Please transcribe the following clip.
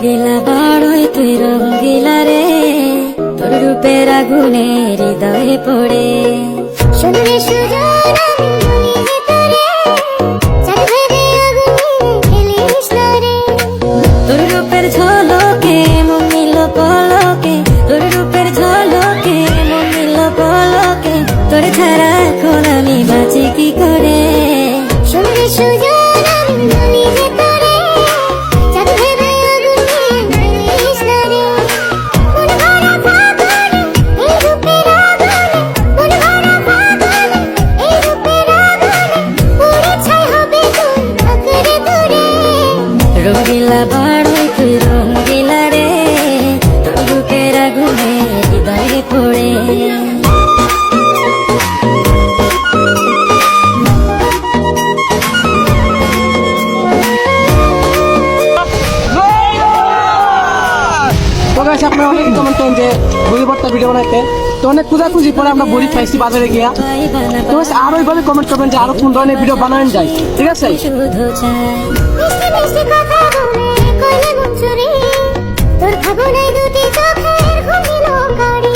রঙ্গিলা বাড়ই তুই রঙ্গিলা রে, তোর রূপের আগুনে হৃদয়ে পড়ে। শুনরে সুজন আমি বলি যে তোরে, চাঁদ ভেবে আগুনে ফেলিস না রে। তোর রূপের ঝলকে মন নিল পলকে, তোর রূপের ঝলকে মন নিল পলকে, তোর ছাড়া এখন আমি বাঁচি কি করে। শুনরে সুজন আমি বলি যে তোরে, চাঁদ ভেবে আগুনে ফেলিস না রে। মন ভরা ফাগুনে এই রূপের আগুনে, মন ভরা ফাগুনে এই রূপের আগুনে, পুড়ে ছাই হবে তোর আঁকড়ে ধরে। রঙ্গিলা বাড়ই তুই রঙ্গিলা রে, তোর রূপের আগুনে হৃদয়ে পড়ে। তো গাইস আপনারা অনেকে কমেন্ট করেন যে বড়ি ভর্তা ভিডিও বানাইতে, তো অনেক খোঁজাখুঁজি পরে আমরা বড়ি খাইছি বাজারে গিয়া। তো গাইস আরো এইভাবে কমেন্ট করবেন যে আরো কোন ধরনের ভিডিও বানানো যায়, ঠিক আছে? শুধু চাই মিষ্টি মিষ্টি কথা বলে কইলে মন চুরি, তোর ভাবনায় দুটি চোখের ঘুম